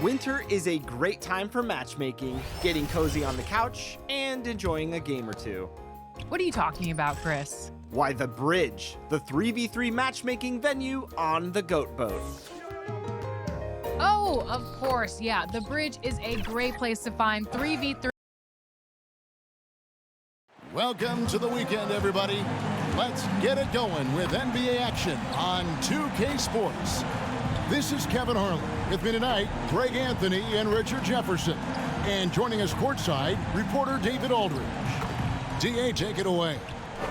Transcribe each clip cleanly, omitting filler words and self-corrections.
Winter is a great time for matchmaking, getting cozy on the couch, and enjoying a game or two. What are you talking about, Chris? Why, the Bridge, the 3v3 matchmaking venue on the Goat Boat. Oh, of course, yeah. The Bridge is a great place to find 3v3. Welcome to the weekend, everybody. Let's get it going with NBA action on 2K Sports. This is Kevin Harlan. With me tonight, Greg Anthony and Richard Jefferson. And joining us courtside, reporter David Aldridge. DA, take it away.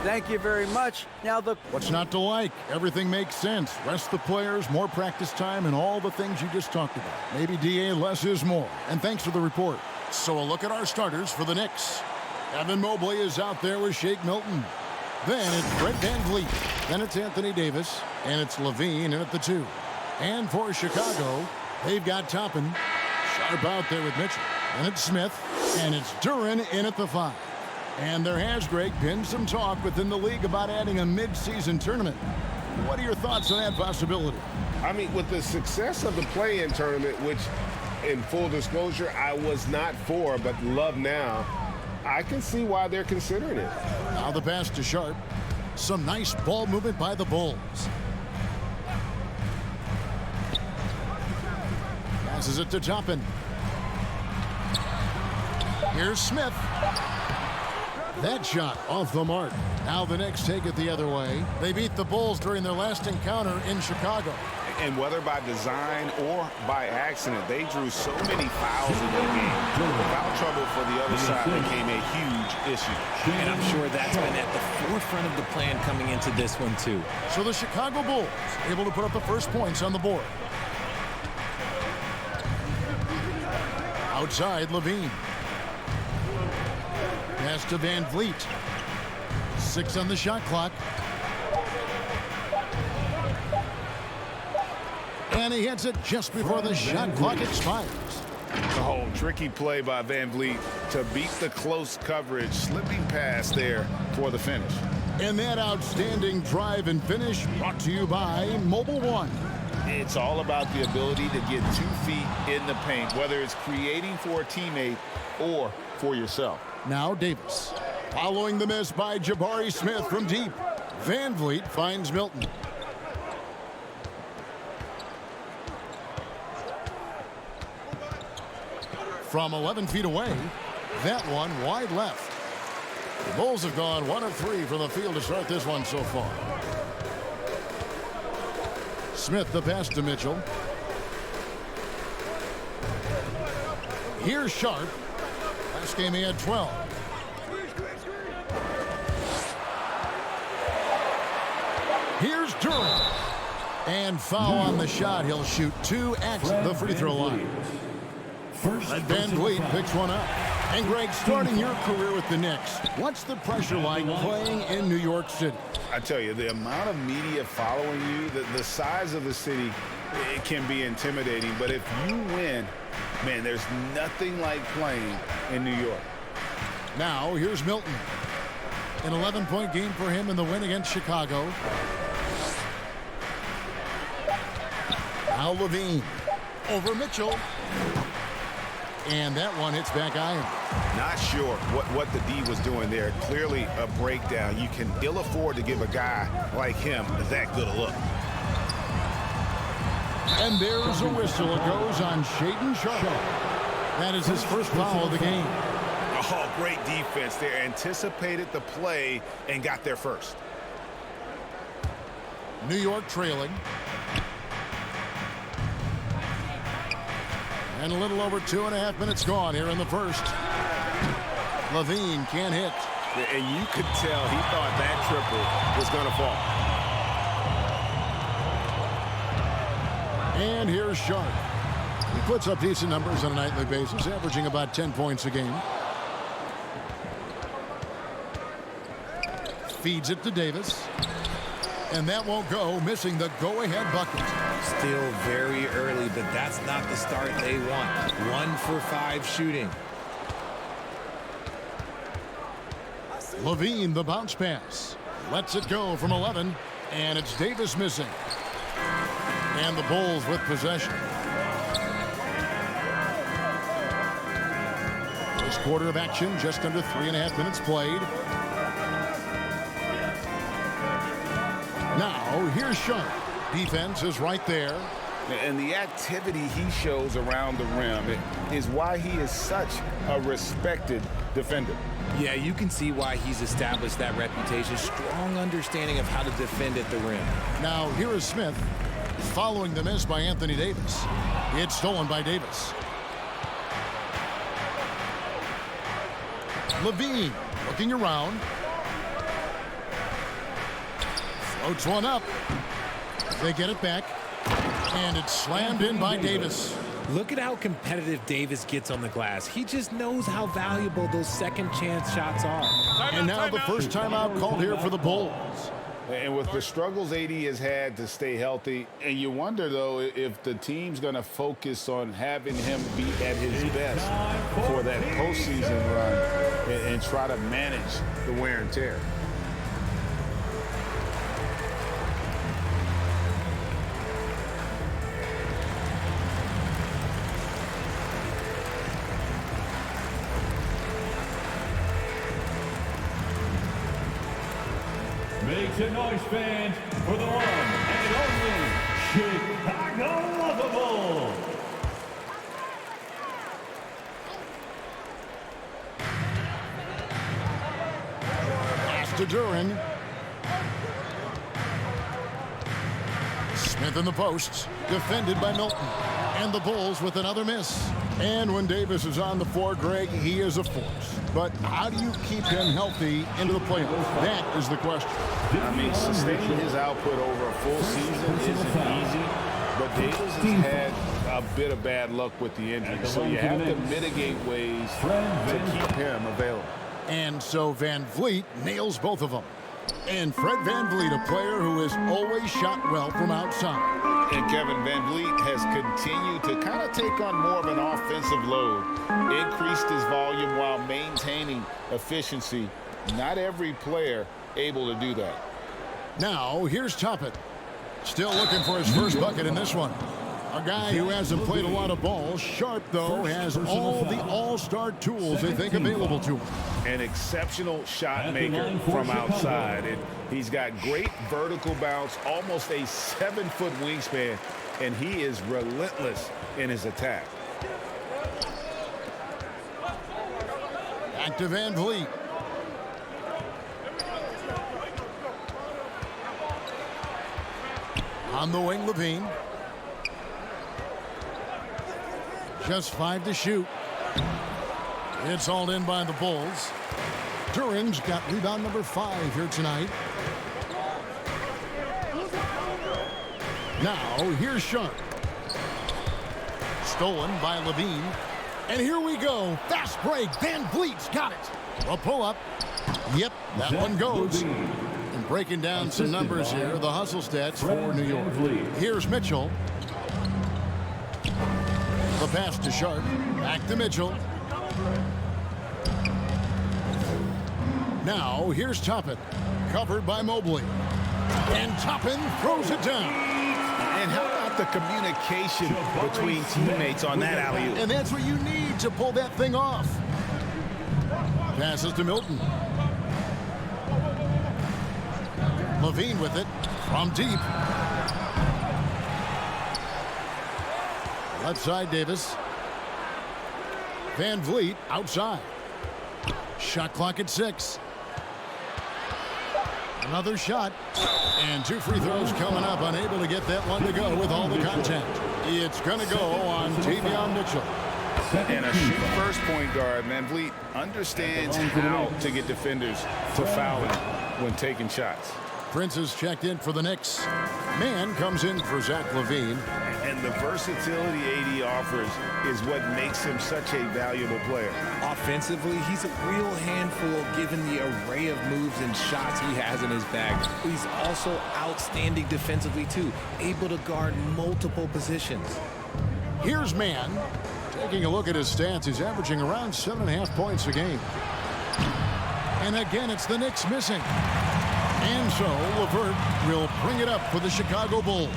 Thank you very much. Now, what's not to like? Everything makes sense. Rest the players, more practice time, and all the things you just talked about. Maybe, DA, less is more. And thanks for the report. So a look at our starters for the Knicks. Evan Mobley is out there with Shake Milton. Then it's Fred VanVleet. Then it's Anthony Davis. And it's Levine in at the 2. And for Chicago, they've got Toppin. Sharp out there with Mitchell. And it's Smith. And it's Duren in at the 5. And there has, Greg, been some talk within the league about adding a mid-season tournament. What are your thoughts on that possibility? I mean, with the success of the play-in tournament, which, in full disclosure, I was not for, but love now, I can see why they're considering it. Now the pass to Sharp. Some nice ball movement by the Bulls. Passes it to Toppin. Here's Smith. That shot off the mark. Now the Knicks take it the other way. They beat the Bulls during their last encounter in Chicago. And whether by design or by accident, they drew so many fouls in that game. Foul trouble for the other side became a huge issue. And I'm sure that's been at the forefront of the plan coming into this one, too. So the Chicago Bulls able to put up the first points on the board. Outside, Levine. Pass to VanVleet. 6 on the shot clock. And he hits it just before the shot clock expires. Oh, tricky play by VanVleet to beat the close coverage. Slipping pass there for the finish. And that outstanding drive and finish brought to you by Mobile One. It's all about the ability to get 2 feet in the paint, whether it's creating for a teammate or for yourself. Now Davis. Following the miss by Jabari Smith from deep. VanVleet finds Milton. From 11 feet away, that one wide left. The Bulls have gone 1 of 3 from the field to start this one so far. Smith the pass to Mitchell. Here's Sharp. Last game he had 12. Here's Duren. And foul on the shot. He'll shoot 2 at the free throw line. VanVleet picks one up. And Greg, starting your career with the Knicks, what's the pressure like playing in New York City? I tell you, the amount of media following you, the size of the city, it can be intimidating. But if you win, man, there's nothing like playing in New York. Now, here's Milton. An 11-point game for him in the win against Chicago. Now Levine. Over Mitchell. And that one hits back iron. Not sure what the D was doing there. Clearly a breakdown. You can ill afford to give a guy like him that good a look. And there's a whistle. It goes on Shaedon Sharp. That is his first foul of the game. Oh, great defense there. Anticipated the play and got there first. New York trailing. And a little over 2.5 minutes gone here in the first. Levine can't hit. And you could tell he thought that triple was going to fall. And here's Sharp. He puts up decent numbers on a nightly basis, averaging about 10 points a game. Feeds it to Davis. And that won't go, missing the go-ahead bucket. Still very early, but that's not the start they want. 1 for 5 shooting. Levine, the bounce pass. Lets it go from 11, and it's Davis missing. And the Bulls with possession. First quarter of action, just under 3.5 minutes played. Now, here's Sharp. Defense is right there. And the activity he shows around the rim is why he is such a respected defender. Yeah, you can see why he's established that reputation. Strong understanding of how to defend at the rim. Now, here is Smith following the miss by Anthony Davis. It's stolen by Davis. Levine looking around. Floats one up. They get it back. And it's slammed in by Davis. Look at how competitive Davis gets on the glass. He just knows how valuable those second chance shots are. And now the first timeout called here for the Bulls. And with the struggles AD has had to stay healthy, and you wonder, though, if the team's going to focus on having him be at his best for that postseason run and try to manage the wear and tear. Make some noise, fans, for the one and only Chicago Bulls. Pass to Duran. Smith in the posts, defended by Milton. And the Bulls with another miss. And when Davis is on the floor, Greg, he is a force. But how do you keep him healthy into the playoffs? That is the question. I mean, sustaining his output over a full season isn't easy, but Davis has had a bit of bad luck with the injury, so you have to mitigate ways to keep him available. And so Van Vliet nails both of them. And Fred Van Vliet, a player who has always shot well from outside. And Kevin Van Vliet has continued to kind of take on more of an offensive load, increased his volume while maintaining efficiency. Not every player able to do that. Now, here's Toppin. Still looking for his first bucket in this one. A guy who hasn't played a lot of ball. Sharp, though, has all the all-star tools they think available to him. An exceptional shot maker from outside. And he's got great vertical bounce, almost a 7-foot wingspan, and he is relentless in his attack. Back to Van Vliet. On the wing, Levine. Just 5 to shoot. It's hauled in by the Bulls. Duran's got rebound number 5 here tonight. Now, here's Sharp. Stolen by Levine. And here we go. Fast break. Van Vliet's got it. A pull-up. Yep, that one goes. And breaking down some numbers here, the hustle stats for New York. Here's Mitchell. The pass to Sharp. Back to Mitchell. Now, here's Toppin. Covered by Mobley. And Toppin throws it down. And how about the communication between teammates on that alley-oop? And that's what you need to pull that thing off. Passes to Milton. Levine with it from deep. Left side, Davis. Van Vliet outside. Shot clock at 6. Another shot. And 2 free throws coming up. Unable to get that one to go with all the contact. It's going to go on Tavion Mitchell. And a shoot-first point guard, Van Vliet understands how to get defenders to foul him when taking shots. Prince is checked in for the Knicks. Man comes in for Zach LaVine. And the versatility AD offers is what makes him such a valuable player. Offensively, he's a real handful given the array of moves and shots he has in his bag. But he's also outstanding defensively, too, able to guard multiple positions. Here's Man. Taking a look at his stats, he's averaging around 7.5 points a game. And again, it's the Knicks missing. And so, LeVert will bring it up for the Chicago Bulls.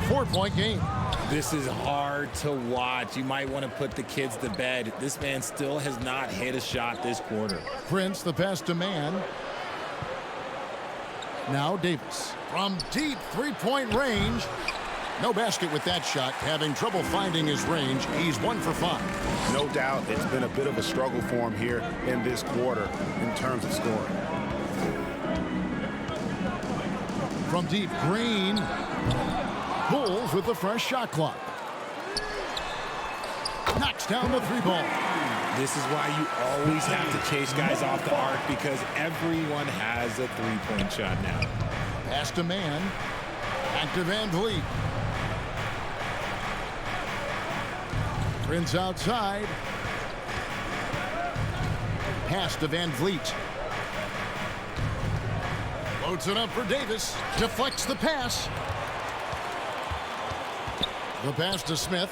4-point game. This is hard to watch. You might want to put the kids to bed. This man still has not hit a shot this quarter. Prince, the pass to man. Now Davis. From deep three-point range. No basket with that shot. Having trouble finding his range. He's 1 for 5. No doubt it's been a bit of a struggle for him here in this quarter in terms of scoring. From deep, Green. Bulls with the fresh shot clock. Knocks down the three ball. This is why you always have to chase guys off the arc, because everyone has a three-point shot now. Pass to man. Back to Van Vliet. Prince outside. Pass to Van Vliet. Loads it up for Davis. Deflects the pass. The pass to Smith.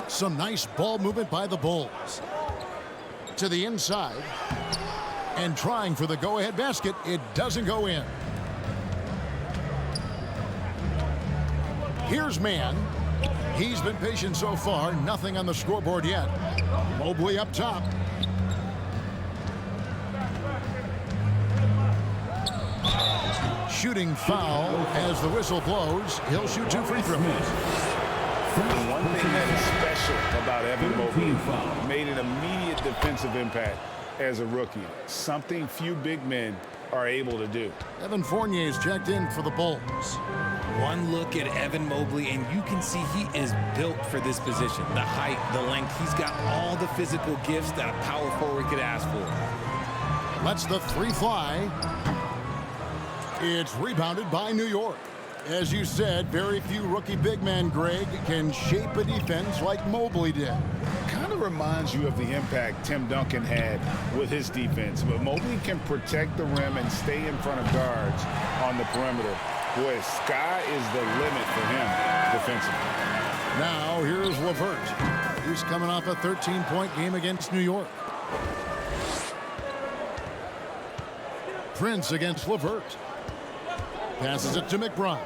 Some nice ball movement by the Bulls. To the inside. And trying for the go-ahead basket. It doesn't go in. Here's man. He's been patient so far. Nothing on the scoreboard yet. Mobley up top. Shooting foul as the whistle blows. He'll shoot 2 free throws. One thing that is special about Evan Mobley, made an immediate defensive impact as a rookie. Something few big men are able to do. Evan Fournier's checked in for the Bulls. One look at Evan Mobley, and you can see he is built for this position. The height, the length, he's got all the physical gifts that a power forward could ask for. Lets the three fly. It's rebounded by New York. As you said, very few rookie big men, Greg, can shape a defense like Mobley did. Kind of reminds you of the impact Tim Duncan had with his defense. But Mobley can protect the rim and stay in front of guards on the perimeter. Boy, sky is the limit for him defensively. Now here's LeVert. He's coming off a 13-point game against New York. Prince against LeVert. Passes it to McBride.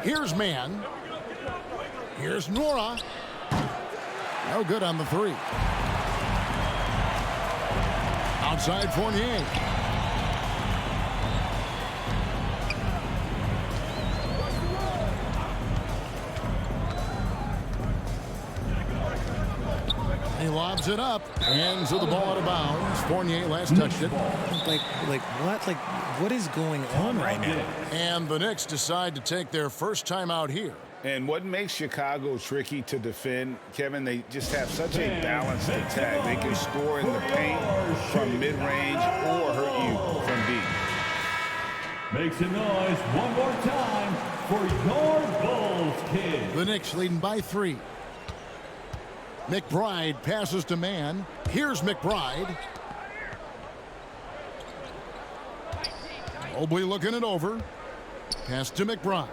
Here's man. Here's Nora. No good on the three. Outside Fournier. He lobs it up, and so the ball out of bounds. Fournier last touched it. What is going on right now? And the Knicks decide to take their first time out here. And what makes Chicago tricky to defend, Kevin, they just have such a balanced attack. They can score in the paint from mid-range or hurt you from deep. Make some noise one more time for your Bulls, kids. The Knicks leading by 3. McBride passes to man. Here's McBride. Mobley looking it over. Pass to McBride.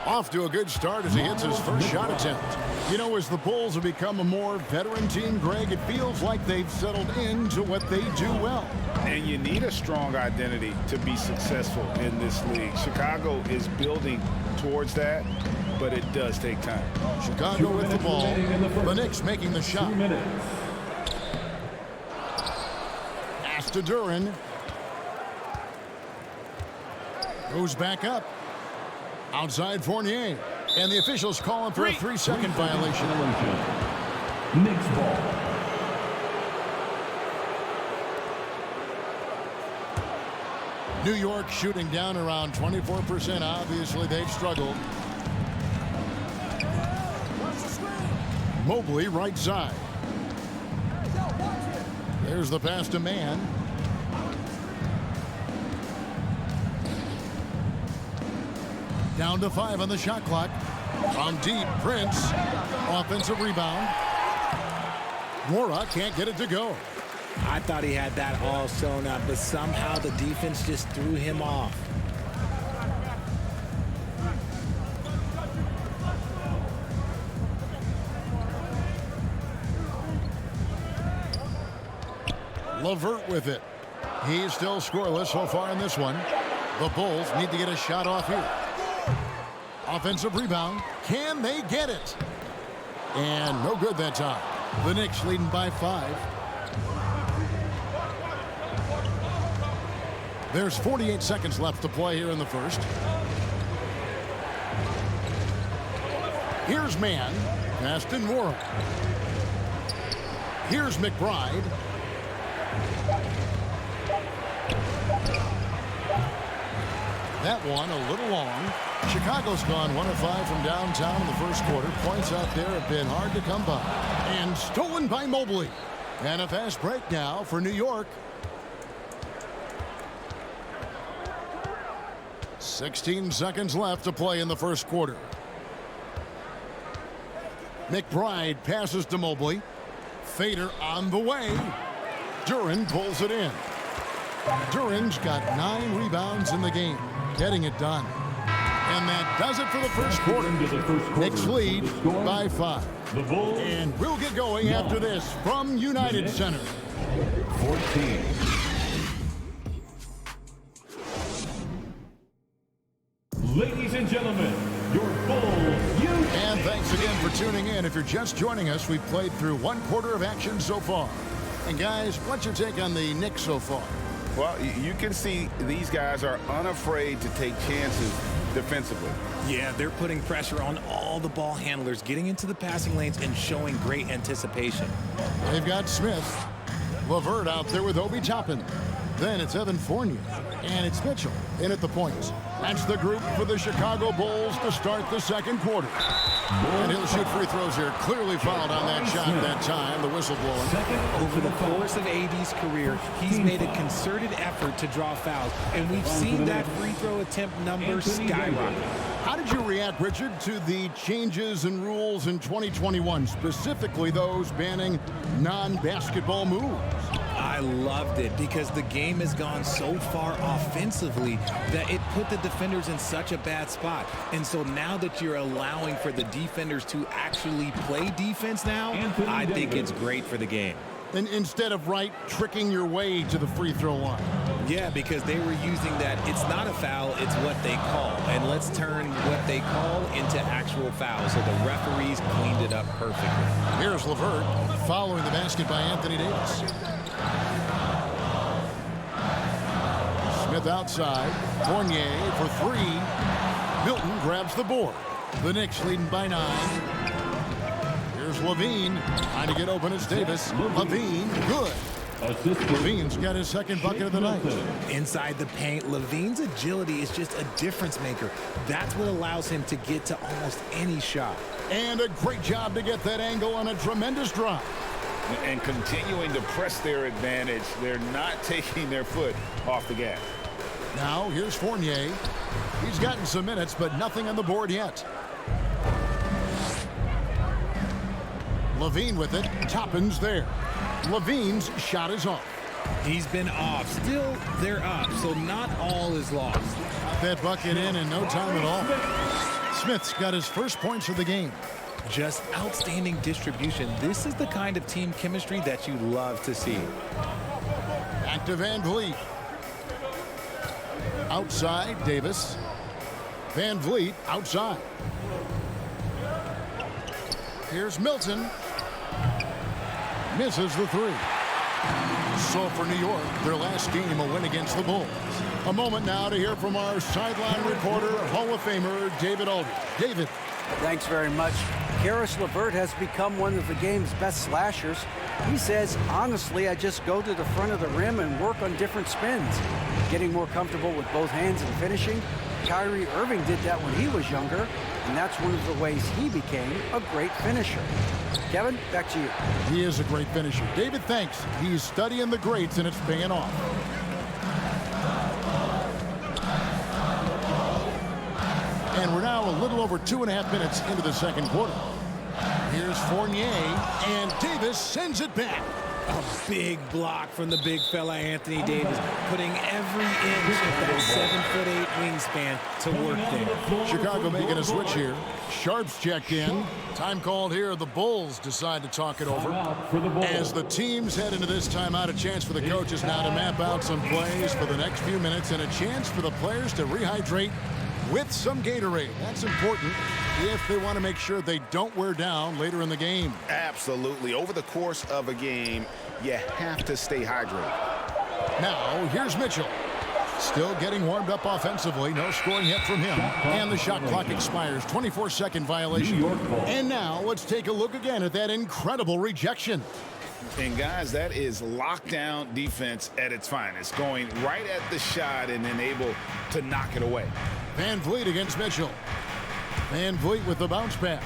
Off to a good start as he hits his first shot attempt. You know, as the Bulls have become a more veteran team, Greg, it feels like they've settled into what they do well. And you need a strong identity to be successful in this league. Chicago is building towards that, but it does take time. Chicago with the ball. The Knicks making the shot. 2 minutes. Pass to Duran. Goes back up. Outside Fournier. And the officials calling for a 3-second violation. Knicks ball. New York shooting down around 24%. Obviously, they've struggled. Mobley right side. There's the pass to man. Down to 5 on the shot clock. From deep, Prince. Offensive rebound. Mora can't get it to go. I thought he had that all sewn up, but somehow the defense just threw him off. LeVert with it. He's still scoreless so far in this one. The Bulls need to get a shot off here. Offensive rebound. Can they get it? And no good that time. The Knicks leading by 5. There's 48 seconds left to play here in the first. Here's Mann. Passed in Moore. Here's McBride. That one a little long. Chicago's gone 1 of 5 from downtown in the first quarter. Points out there have been hard to come by. And stolen by Mobley. And a fast break now for New York. 16 seconds left to play in the first quarter. McBride passes to Mobley. Fader on the way. Duren pulls it in. Duren's got 9 rebounds in the game, getting it done. And that does it for the first quarter. Knicks lead by 5. And we'll get going after this from United Center. 14. Ladies and gentlemen, your Bulls. And thanks again for tuning in. If you're just joining us, we've played through 1 quarter of action so far. And guys, what's your take on the Knicks so far? Well, you can see these guys are unafraid to take chances defensively. Yeah, they're putting pressure on all the ball handlers, getting into the passing lanes and showing great anticipation. They've got Smith. LeVert out there with Obi Toppin. Then it's Evan Fournier. And it's Mitchell in at the points. That's the group for the Chicago Bulls to start the second quarter. And he'll shoot free throws here. Clearly fouled on that shot that time. The whistle blowing. Over the course of AD's career, he's made a concerted effort to draw fouls. And we've seen that free throw attempt number skyrocket. How did you react, Richard, to the changes in rules in 2021, specifically those banning non-basketball moves? I loved it because the game has gone so far offensively that it put the defenders in such a bad spot. And so now that you're allowing for the defenders to actually play defense now, I think it's great for the game. And instead of tricking your way to the free throw line. Yeah, because they were using that it's not a foul, it's what they call. And let's turn what they call into actual fouls. So the referees cleaned it up perfectly. Here's LeVert following the basket by Anthony Davis. Smith outside. Fournier for 3. Milton grabs the board. The Knicks leading by 9. Here's Levine. Trying to get open. It's Davis. Levine, good. Levine's got his second bucket of the night. Inside the paint, Levine's agility is just a difference maker. That's what allows him to get to almost any shot. And a great job to get that angle on a tremendous drive. And continuing to press their advantage. They're not taking their foot off the gas. Now here's Fournier. He's gotten some minutes, but nothing on the board yet. Levine with it. Toppin's there. Levine's shot is off. He's been off. Still, they're up, so not all is lost. That bucket in no time at all. Smith's got his first points of the game. Just outstanding distribution. This is the kind of team chemistry that you love to see. Back to Van Vliet. Outside, Davis. Van Vliet outside. Here's Milton. Misses the 3. So for New York, their last game, a win against the Bulls. A moment now to hear from our sideline reporter, Hall of Famer, David Aldridge. David. Thanks very much. Karis LeVert has become one of the game's best slashers. He says, honestly, I just go to the front of the rim and work on different spins. Getting more comfortable with both hands and finishing. Kyrie Irving did that when he was younger, and that's one of the ways he became a great finisher. Kevin, back to you. He is a great finisher. David, thanks. He's studying the greats, and it's paying off. And we're now a little over 2.5 minutes into the second quarter. Here's Fournier, and Davis sends it back. A big block from the big fella Anthony Davis, putting every inch of that 7'8" wingspan to work there. Chicago making a switch here. Sharp's checked in. Time called here. The Bulls decide to talk it over. As the teams head into this timeout, a chance for the coaches now to map out some plays for the next few minutes and a chance for the players to rehydrate with some Gatorade. That's important if they want to make sure they don't wear down later in the game. Absolutely. Over the course of a game, you have to stay hydrated. Now, here's Mitchell. Still getting warmed up offensively. No scoring yet from him. And the shot clock expires. 24-second violation. And now, let's take a look again at that incredible rejection. And, guys, that is lockdown defense at its finest. Going right at the shot and then able to knock it away. Van Vliet against Mitchell. Van Vliet with the bounce pass.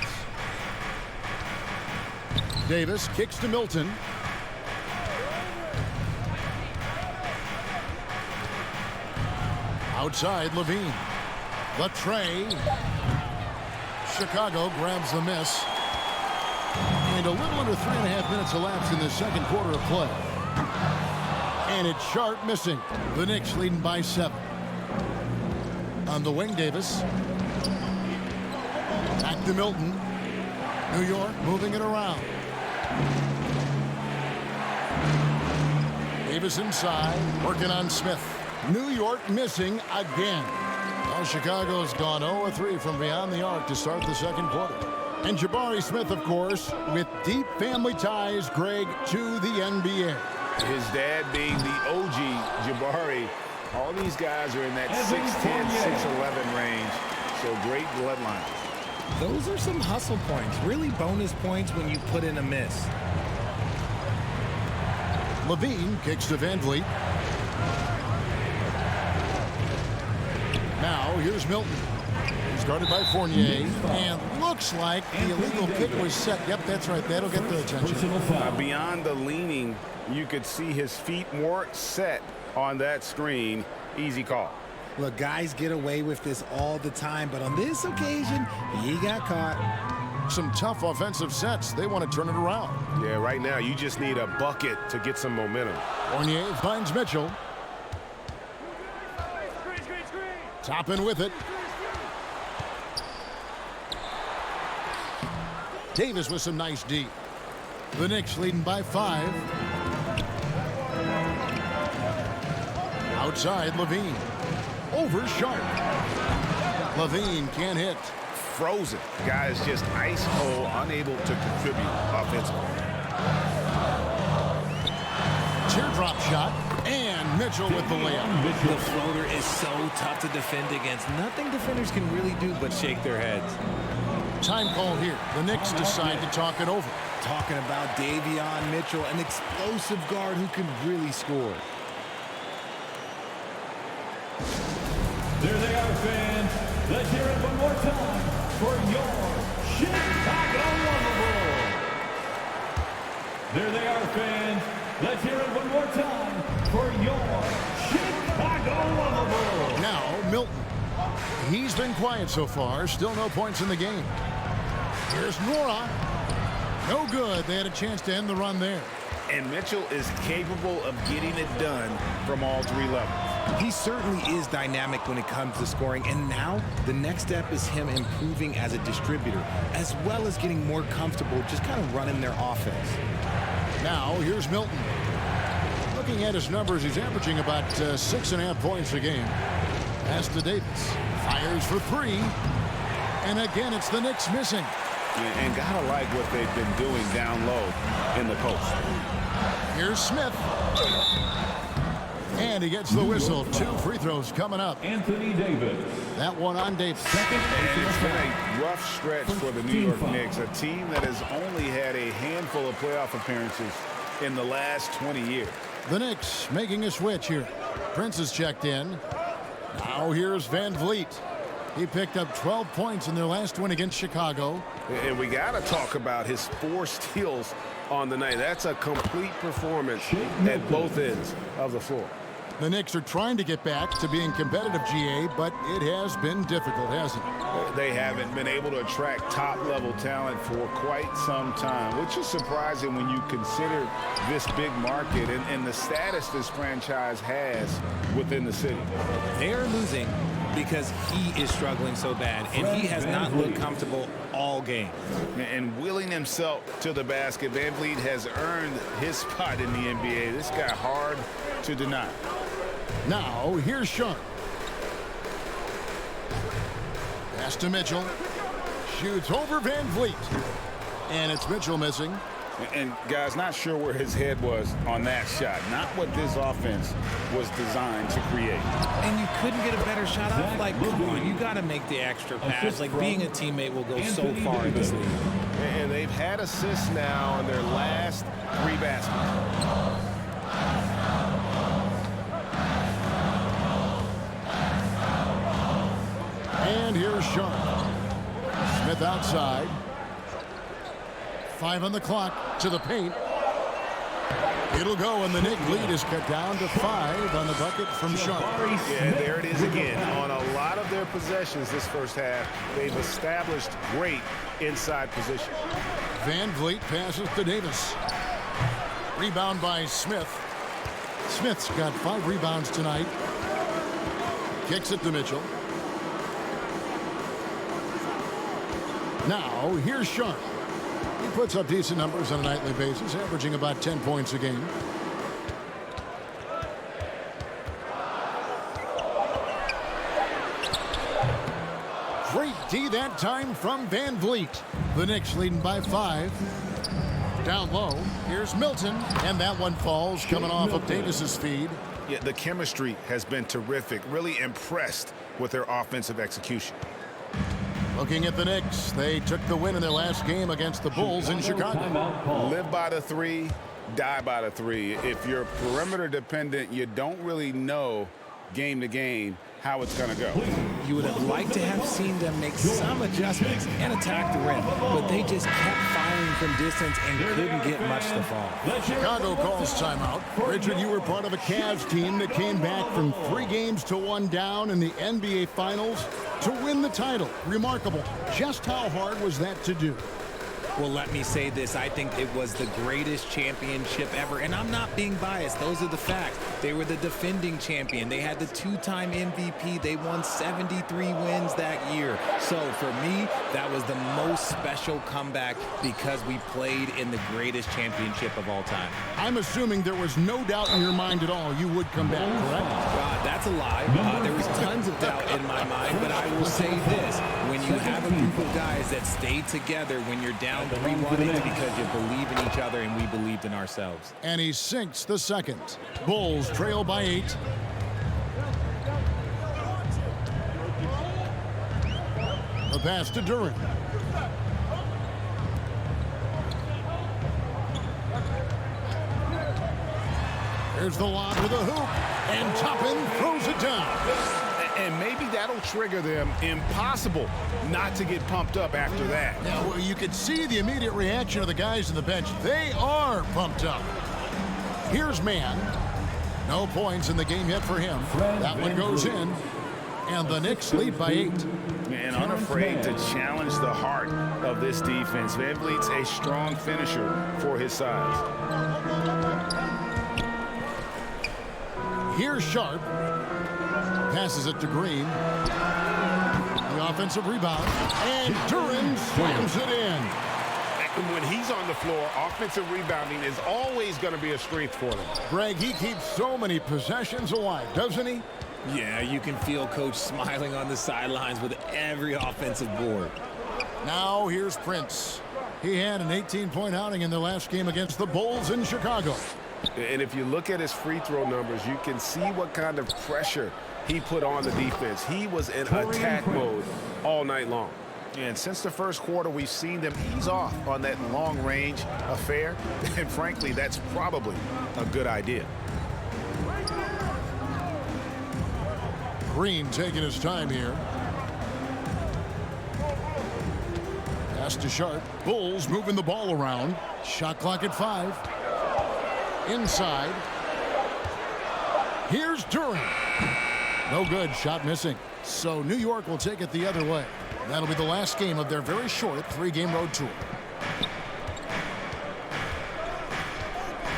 Davis kicks to Milton. Outside, Levine. The tray. Chicago grabs the miss. And a little under 3.5 minutes elapsed in the second quarter of play. And it's Sharp missing. The Knicks leading by 7. On the wing, Davis. Back to Milton. New York moving it around. Davis inside, working on Smith. New York missing again. Well, Chicago's gone 0-3 from beyond the arc to start the second quarter. And Jabari Smith, of course, with deep family ties, Greg, to the NBA. His dad being the OG Jabari. All these guys are in that 6'10", 6'11" range. So great bloodline. Those are some hustle points. Really bonus points when you put in a miss. Levine kicks to Van Vliet. Now here's Milton. He's guarded by Fournier. And looks like the illegal pick was set. Yep, that's right. That'll get their attention. Beyond the leaning, you could see his feet more set on that screen. Easy call. Look, guys get away with this all the time, but on this occasion, he got caught. Some tough offensive sets. They want to turn it around. Yeah, right now you just need a bucket to get some momentum. Fournier finds Mitchell. Toppin with it. Davis with some nice D. The Knicks leading by 5. Outside, Levine. Over Sharp. Levine can't hit. Frozen. Guys just ice cold, unable to contribute offensively. Teardrop shot. And Mitchell with the layup. The floater is so tough to defend against. Nothing defenders can really do but shake their heads. Time call here. The Knicks decide to talk it over. Talking about Davion Mitchell, an explosive guard who can really score. There they are, fans. Let's hear it one more time for your Chicago Wonderful. There they are, fans. Let's hear it one more time for your Chicago Wonderful. Now, Milton. He's been quiet so far. Still no points in the game. Here's Nora. No good. They had a chance to end the run there. And Mitchell is capable of getting it done from all 3 levels. He certainly is dynamic when it comes to scoring, and now the next step is him improving as a distributor, as well as getting more comfortable just kind of running their offense. Now, here's Milton. Looking at his numbers, he's averaging about 6.5 points a game. Pass to Davis. Fires for 3. And again, it's the Knicks missing. And gotta like what they've been doing down low in the post. Here's Smith. And he gets the whistle. 2 free throws coming up. Anthony Davis. That one on Davis. And it's been a rough stretch for the New York Knicks, a team that has only had a handful of playoff appearances in the last 20 years. The Knicks making a switch here. Prince is checked in. Now here's Van Vliet. He picked up 12 points in their last win against Chicago. And we got to talk about his 4 steals on the night. That's a complete performance at both ends of the floor. The Knicks are trying to get back to being competitive, GA, but it has been difficult, hasn't it? They haven't been able to attract top-level talent for quite some time, which is surprising when you consider this big market and the status this franchise has within the city. They're losing because he is struggling so bad, and he has not looked comfortable all game. And willing himself to the basket, Van Vliet has earned his spot in the NBA. This guy hard to deny. Now, here's Sharp. Pass to Mitchell. Shoots over Van Vliet. And it's Mitchell missing. And guys, not sure where his head was on that shot. Not what this offense was designed to create. And you couldn't get a better shot off. Like, come on, you got to make the extra pass. Like, being a teammate will go so far in this league. And they've had assists now in their last 3 baskets. And here's Sharp. Smith outside. 5 on the clock to the paint. It'll go, and the Knicks lead is cut down to 5 on the bucket from Sharp. Yeah, there it is again. On a lot of their possessions this first half, they've established great inside position. Van Vliet passes to Davis. Rebound by Smith. Smith's got 5 rebounds tonight. Kicks it to Mitchell. Now, here's Sharp. He puts up decent numbers on a nightly basis, averaging about 10 points a game. Great D that time from Van Vliet. The Knicks leading by 5. Down low, here's Milton, and that one falls coming off of Davis's feed. Yeah, the chemistry has been terrific. Really impressed with their offensive execution. Looking at the Knicks, they took the win in their last game against the Bulls in Chicago. Live by the 3, die by the 3. If you're perimeter dependent, you don't really know game to game how it's going to go. You would have liked to have seen them make some adjustments and attack the rim, but they just kept firing from distance and couldn't get much to fall. Chicago calls timeout. Richard, you were part of a Cavs team that came back from 3 games to 1 down in the NBA Finals to win the title. Remarkable. Just how hard was that to do? Well, let me say this. I think it was the greatest championship ever. And I'm not being biased. Those are the facts. They were the defending champion. They had the 2-time MVP. They won 73 wins that year. So for me, that was the most special comeback because we played in the greatest championship of all time. I'm assuming there was no doubt in your mind at all you would come back, correct? That's a lie. There was tons of doubt in my mind, but I will say this. When you have a group of guys that stay together when you're down 3-1, it's because you believe in each other and we believed in ourselves. And he sinks the second. Bulls trail by 8. The pass to Durant. There's the lob to the hoop, and Toppin throws it down. And maybe that'll trigger them. Impossible not to get pumped up after that. Now, well, you could see the immediate reaction of the guys on the bench. They are pumped up. Here's Mann. No points in the game yet for him. That one goes in. And the Knicks lead by 8. Man, unafraid to challenge the heart of this defense. Van Vliet's a strong finisher for his size. Here's Sharp. Passes it to Green. The offensive rebound. And Duran slams it in. When he's on the floor, offensive rebounding is always going to be a strength for them. Greg, he keeps so many possessions alive, doesn't he? Yeah, you can feel Coach smiling on the sidelines with every offensive board. Now here's Prince. He had an 18-point outing in their last game against the Bulls in Chicago. And if you look at his free throw numbers, you can see what kind of pressure he put on the defense. He was in attack mode all night long. And since the first quarter, we've seen them ease off on that long-range affair. And frankly, that's probably a good idea. Green taking his time here. Pass to Sharp. Bulls moving the ball around. Shot clock at 5. Inside. Here's Duran. No good. Shot missing. So New York will take it the other way. That'll be the last game of their very short 3-game road tour.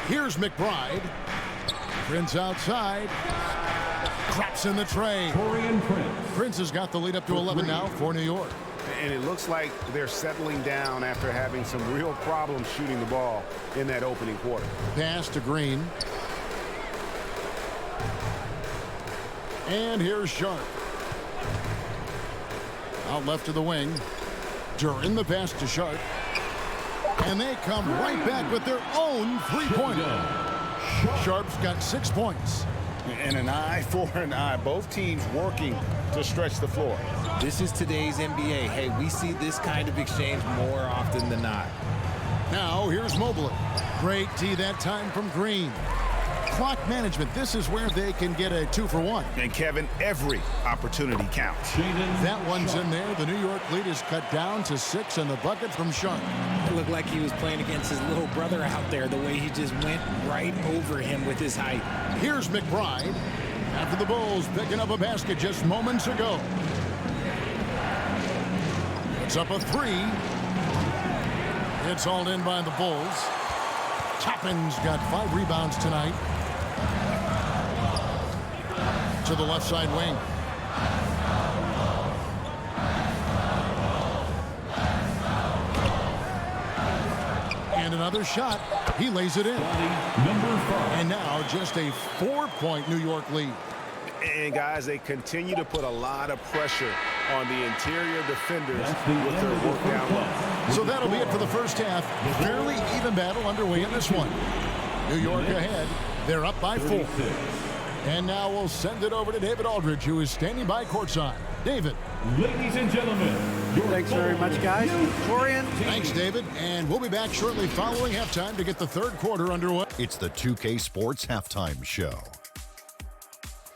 Here's McBride. Prince outside. Craps in the tray. Prince has got the lead up to 11 now for New York. And it looks like they're settling down after having some real problems shooting the ball in that opening quarter. Pass to Green. And here's Sharp. Out left to the wing. Duran the pass to Sharp. And they come right back with their own three-pointer. Sharp's got 6 points. And an eye for an eye. Both teams working to stretch the floor. This is today's NBA. Hey, we see this kind of exchange more often than not. Now here's Mobley. Great D that time from Green. Clock management. This is where they can get a 2-for-1. And Kevin, every opportunity counts. That one's in there. The New York lead is cut down to 6, and the bucket from Sharp. It looked like he was playing against his little brother out there, the way he just went right over him with his height. Here's McBride. After the Bulls picking up a basket just moments ago. It's up a 3. It's hauled in by the Bulls. Toppin's got 5 rebounds tonight. To the left side wing. And another shot. He lays it in. And now just a 4-point New York lead. And guys, they continue to put a lot of pressure on the interior defenders with their work down low. So that'll be it for the first half. Fairly even battle underway in this one. New York ahead. They're up by 4. And now we'll send it over to David Aldridge, who is standing by courtside. David. Ladies and gentlemen. Thanks very much, guys. Torian. Thanks, David. And we'll be back shortly following halftime to get the third quarter underway. It's the 2K Sports Halftime Show.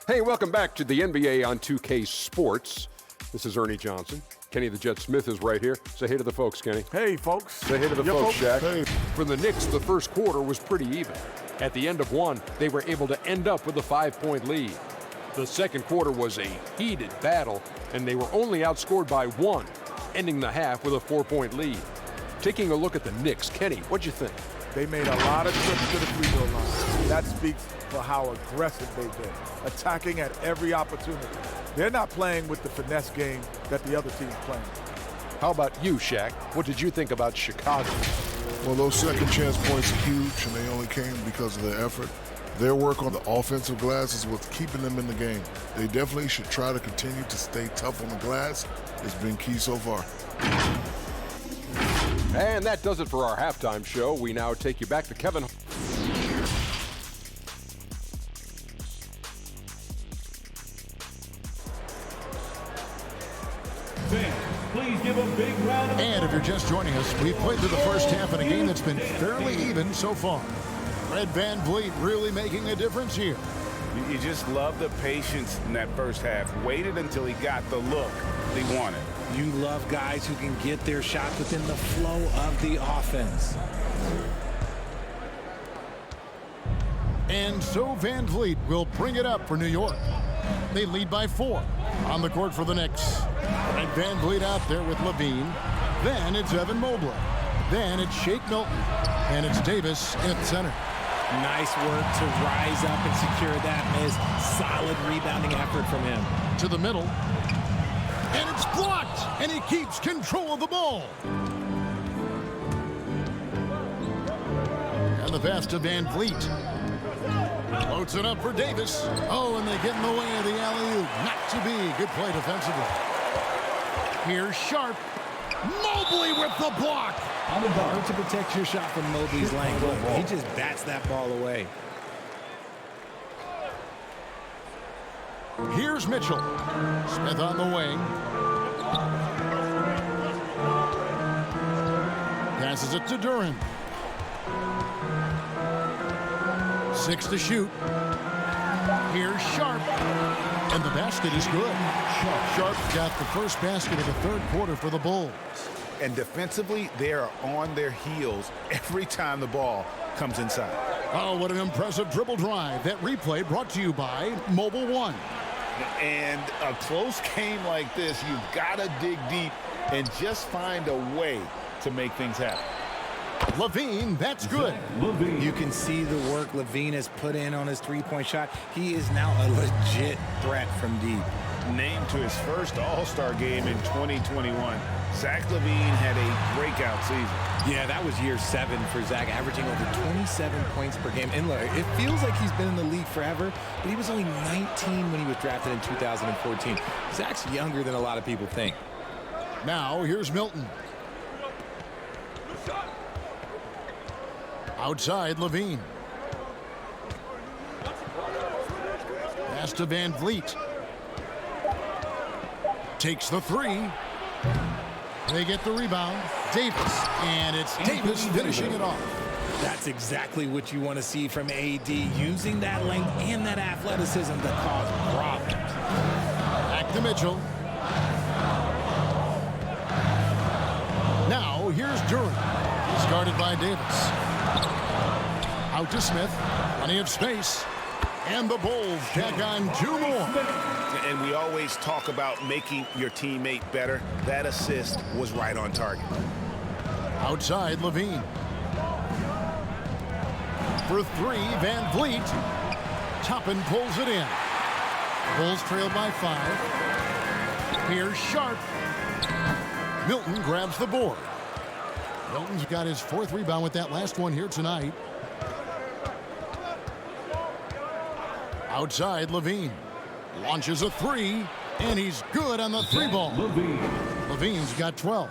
Hey, welcome back to the NBA on 2K Sports. This is Ernie Johnson. Kenny the Jet Smith is right here. Say hey to the folks, Kenny. Hey, folks. Say hey to the folks, Shaq. Hey. For the Knicks, the first quarter was pretty even. At the end of one, they were able to end up with a 5-point lead. The second quarter was a heated battle, and they were only outscored by 1, ending the half with a 4-point lead. Taking a look at the Knicks, Kenny, what'd you think? They made a lot of trips to the free throw line. That speaks for how aggressive they've been, attacking at every opportunity. They're not playing with the finesse game that the other team's playing. How about you, Shaq? What did you think about Chicago? Well, those second chance points are huge, and they only came because of their effort. Their work on the offensive glass is what's keeping them in the game. They definitely should try to continue to stay tough on the glass. It's been key so far. And that does it for our halftime show. We now take you back to Kevin. Please give a big round of And if you're just joining us, we've played through the first half in a game that's been fairly even so far. Fred VanVleet really making a difference here. You just love the patience in that first half. Waited until he got the look he wanted. You love guys who can get their shot within the flow of the offense. And so VanVleet will bring it up for New York. They lead by 4. On the court for the Knicks. Fred VanVleet out there with Levine. Then it's Evan Mobley. Then it's Shake Milton. And it's Davis at center. Nice work to rise up and secure that miss. Solid rebounding effort from him. To the middle. And it's blocked. And he keeps control of the ball. And the pass to VanVleet. Floats it up for Davis. Oh, and they get in the way of the alley-oop. Not to be. Good play defensively. Here's Sharp. Mobley with the block. Hard to protect your shot from Mobley's length. He just bats that ball away. Here's Mitchell. Smith on the wing. Passes it to Duran. 6 to shoot. Here's Sharp. And the basket is good. Sharp got the first basket of the third quarter for the Bulls. And defensively, they are on their heels every time the ball comes inside. Oh, what an impressive dribble drive. That replay brought to you by Mobile One. And a close game like this, you've got to dig deep and just find a way to make things happen. Levine, that's good. You can see the work Levine has put in on his three-point shot. He is now a legit threat from deep. Named to his first All-Star game in 2021, Zach LaVine had a breakout season. Yeah, that was year 7 for Zach, averaging over 27 points per game. And look, it feels like he's been in the league forever, but he was only 19 when he was drafted in 2014. Zach's younger than a lot of people think. Now, here's Milton. Outside, Levine. Pass to Van Vliet. Takes the 3. They get the rebound. Davis. And it's Davis finishing it off. That's exactly what you want to see from AD, using that length and that athleticism to cause problems. Back to Mitchell. Now, here's Durant. He's guarded by Davis. Out to Smith. Plenty of space. And the Bulls tack on 2 more. And we always talk about making your teammate better. That assist was right on target. Outside, Levine. For 3, Van Vliet. Toppin pulls it in. Bulls trailed by 5. Here's Sharp. Milton grabs the board. Milton's got his 4th rebound with that last one here tonight. Outside, Levine. Launches a 3, and he's good on the 3-ball. Levine's got 12.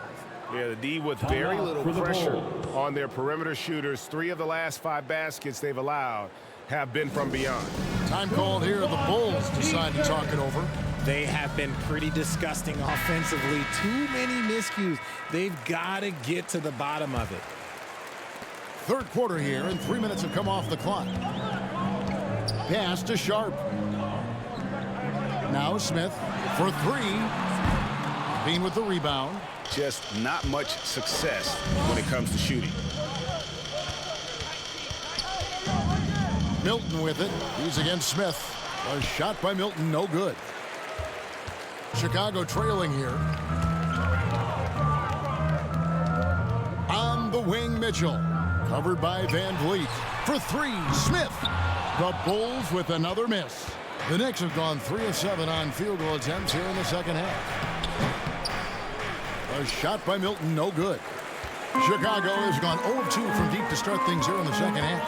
Yeah, the D with very little pressure on their perimeter shooters. 3 of the last 5 baskets they've allowed have been from beyond. Time called here. The Bulls decide to talk it over. They have been pretty disgusting offensively. Too many miscues. They've got to get to the bottom of it. 3rd quarter here, and 3 minutes have come off the clock. Pass to Sharp. Now Smith for 3. Bean with the rebound. Just not much success when it comes to shooting. Milton with it. He's against Smith. A shot by Milton, no good. Chicago trailing here. On the wing, Mitchell. Covered by Van Vliet. For 3, Smith. The Bulls with another miss. The Knicks have gone 3 of 7 on field goal attempts here in the second half. A shot by Milton, no good. Chicago has gone 0 of 2 from deep to start things here in the second half.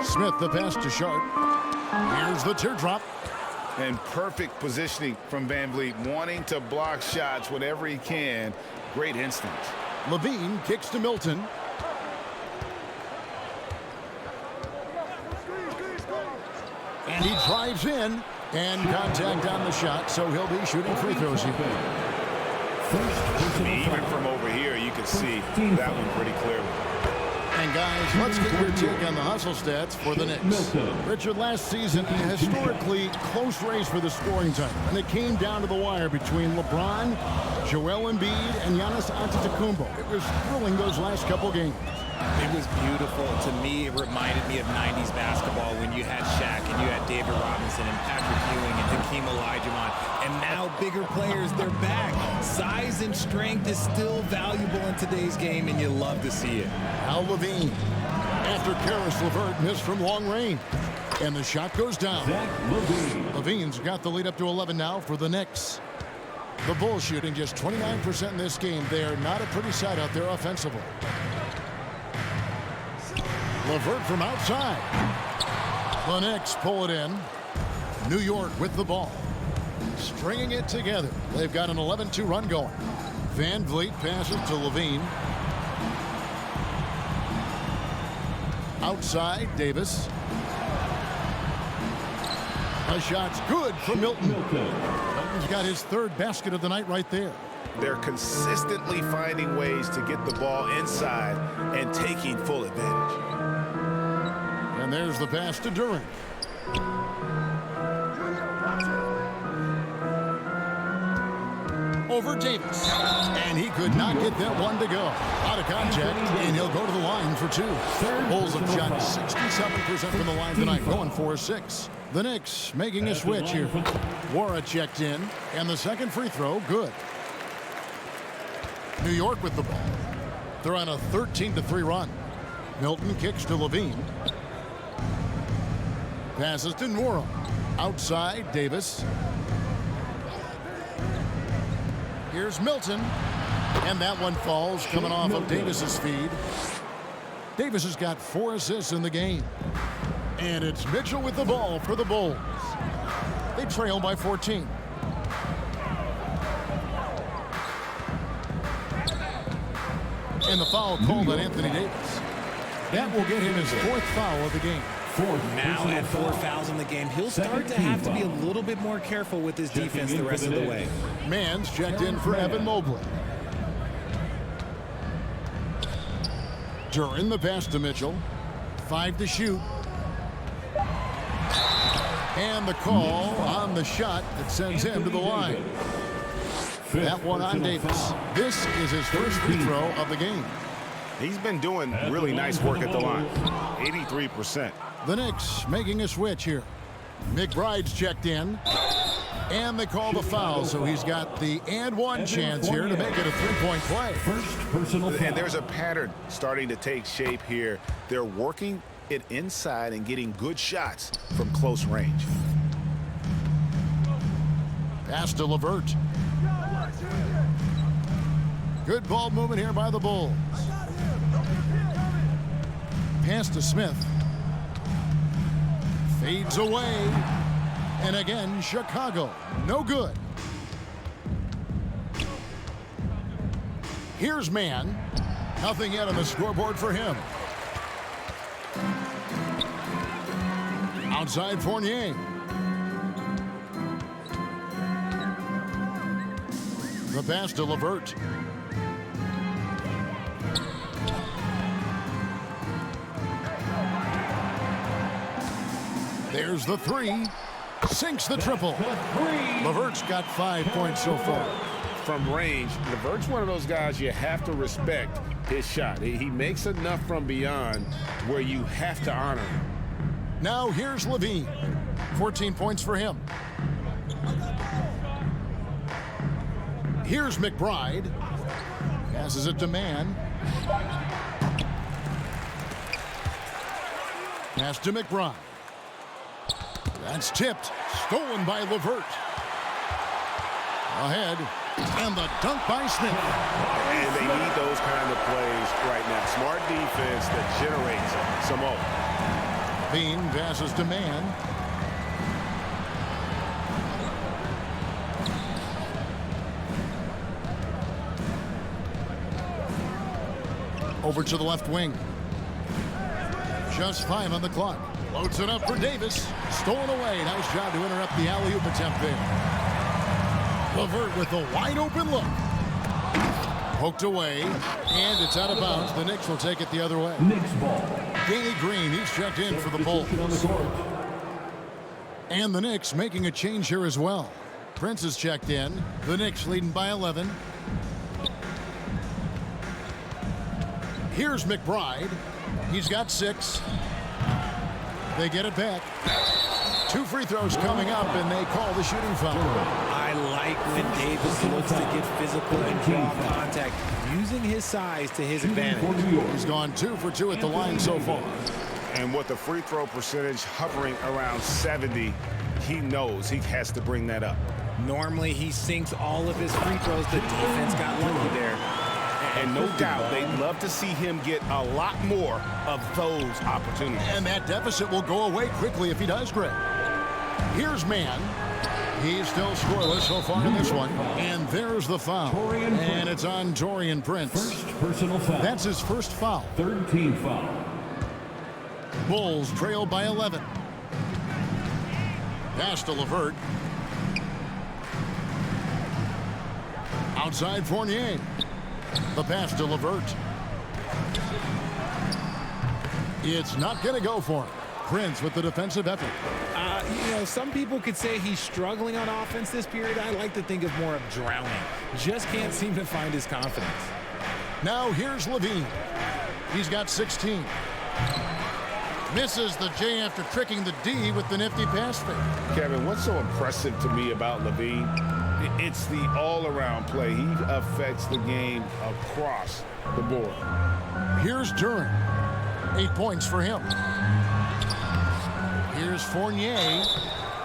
Smith, the pass to Sharp. Here's the teardrop. And perfect positioning from Van Vliet, wanting to block shots whenever he can. Great instincts. Levine kicks to Milton. And he drives in, and contact on the shot, so he'll be shooting free throws here. Even from over here, you can see that one pretty clearly. And guys, let's get your take on the hustle stats for the Knicks. Richard, last season, a historically close race for the scoring title, and it came down to the wire between LeBron, Joel Embiid, and Giannis Antetokounmpo. It was thrilling those last couple games. It was beautiful. To me, it reminded me of 90s basketball when you had Shaq and you had David Robinson and Patrick Ewing and Hakeem Olajuwon. And now bigger players, they're back. Size and strength is still valuable in today's game, and you love to see it. Al Levine, after Karis LeVert missed from long range. And the shot goes down. Levine's got the lead up to 11 now for the Knicks. The Bulls shooting just 29% in this game. They are not a pretty sight out there offensively. LeVert from outside. The Knicks pull it in. New York with the ball. Stringing it together. They've got an 11-2 run going. Van Vliet passes to Levine. Outside, Davis. A shot's good for Milton. Milton's got his 3rd basket of the night right there. They're consistently finding ways to get the ball inside and taking full advantage. And there's the pass to Durant. over Davis. And he could not get that one to go. Out of contact, and he'll go to the line for 2. Bulls have shot 67% from the line tonight, going 4-6. The Knicks making a switch here. Wara checked in, and the second free throw, good. New York with the ball. They're on a 13-3 run. Milton kicks to Levine. Passes to Nwora. Outside, Davis. Here's Milton. And that one falls, coming off of Davis's feed. Davis has got 4 assists in the game. And it's Mitchell with the ball for the Bulls. They trail by 14. And the foul called on Anthony Davis. That will get him his 4th foul of the game. Now at 4 fouls in the game, he'll start to have to be a little bit more careful with his defense the rest of the way. Mann's checked in for Evan Mobley. Duran the pass to Mitchell. 5 to shoot. And the call on the shot that sends him to the line. That one on Davis. This is his first free throw of the game. He's been doing really nice work at the line. 83%. The Knicks making a switch here. McBride's checked in. And they call the foul, so he's got the and one chance here to make it a 3-point play. First personal foul. And there's a pattern starting to take shape here. They're working it inside and getting good shots from close range. Pass to LeVert. Good ball movement here by the Bulls. Pass to Smith. Fades away. And again, Chicago. No good. Here's Mann. Nothing yet on the scoreboard for him. Outside Fournier. The pass to LeVert. There's the 3. Sinks the triple. LeVert's got 5 points so far. From range, LeVert's one of those guys you have to respect his shot. He makes enough from beyond where you have to honor him. Now here's Levine. 14 points for him. Here's McBride. Passes it to Mann. Pass to McBride. That's tipped. Stolen by LeVert. Ahead. And the dunk by Smith. And they need those kind of plays right now. Smart defense that generates some more. Bean passes to Mann. Over to the left wing. Just 5 on the clock. Loads it up for Davis. Stolen away. Nice job to interrupt the alley-oop attempt there. LeVert with a wide open look. Poked away. And it's out of bounds. The Knicks will take it the other way. Knicks ball. Danny Green, he's checked in for the Bulls. And the Knicks making a change here as well. Prince is checked in. The Knicks leading by 11. Here's McBride. He's got 6. They get it back. 2 free throws coming up, and they call the shooting foul. I like when Davis looks to get physical and draw contact, using his size to his advantage. He's gone 2 for 2 at the line so far. And with the free throw percentage hovering around 70, he knows he has to bring that up. Normally, he sinks all of his free throws. The defense got lucky there. And no doubt, they'd love to see him get a lot more of those opportunities. And that deficit will go away quickly if he does, Greg. Here's Mann. He's still scoreless so far in this one. And there's the foul. And it's on Taurean Prince. First personal foul. That's his first foul. 3rd team foul. Bulls trail by 11. Pass to LeVert. Outside Fournier. The pass to LeVert. It's not going to go for him. Prince with the defensive effort. Some people could say he's struggling on offense this period. I like to think of more of drowning. Just can't seem to find his confidence. Now here's Levine. He's got 16. Misses the J after tricking the D with the nifty pass fake. Kevin, what's so impressive to me about Levine? It's the all-around play. He affects the game across the board. Here's Duran. 8 points for him. Here's Fournier.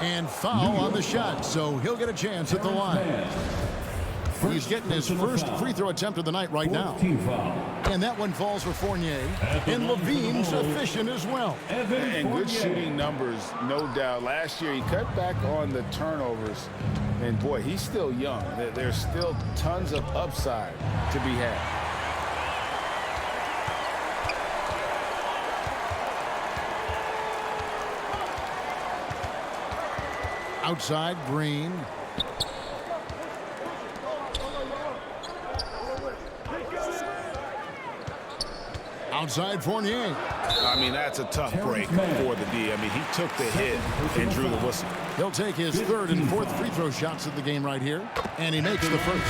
And foul on the shot, so he'll get a chance at the line. He's getting his first free throw attempt of the night right now. And that one falls for Fournier. And Levine's efficient as well. And good shooting numbers, no doubt. Last year, he cut back on the turnovers. And, boy, he's still young. There's still tons of upside to be had. Outside, Green. Outside, Fournier. I mean, that's a tough break for the D. I mean, he took the hit and drew the whistle. He'll take his third and fourth free throw shots of the game right here. And he makes the first.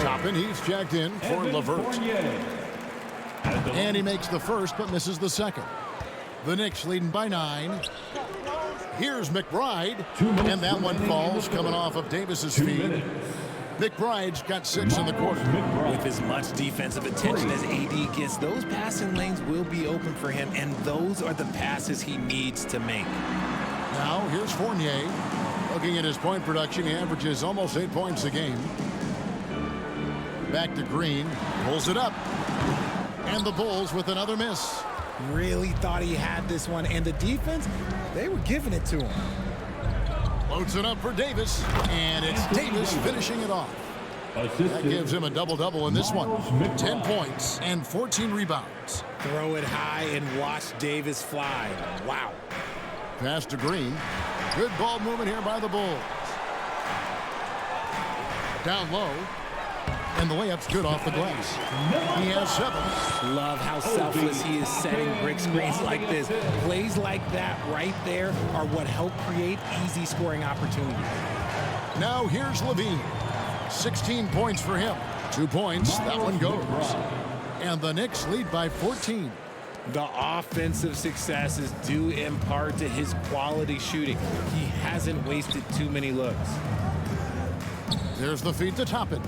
Toppin, he's checked in for Levert. And he makes the first, but misses the second. The Knicks leading by 9. Here's McBride. And that one falls coming off of Davis's feed. McBride's got 6 in the quarter. With as much defensive attention as AD gets, those passing lanes will be open for him, and those are the passes he needs to make. Now, here's Fournier. Looking at his point production, he averages almost 8 points a game. Back to Green. Pulls it up. And the Bulls with another miss. Really thought he had this one, and the defense, they were giving it to him. Loads it up for Davis, and it's Davis finishing it off. That gives him a double-double in this one. 10 points and 14 rebounds. Throw it high and watch Davis fly. Wow. Pass to Green. Good ball movement here by the Bulls. Down low. And the layup's good off the glass. He has 7. Love how selfless he is setting brick screens like this. Plays like that right there are what help create easy scoring opportunities. Now here's Levine. 16 points for him. 2 points. That one goes. And the Knicks lead by 14. The offensive success is due in part to his quality shooting. He hasn't wasted too many looks. There's the feed to Toppin.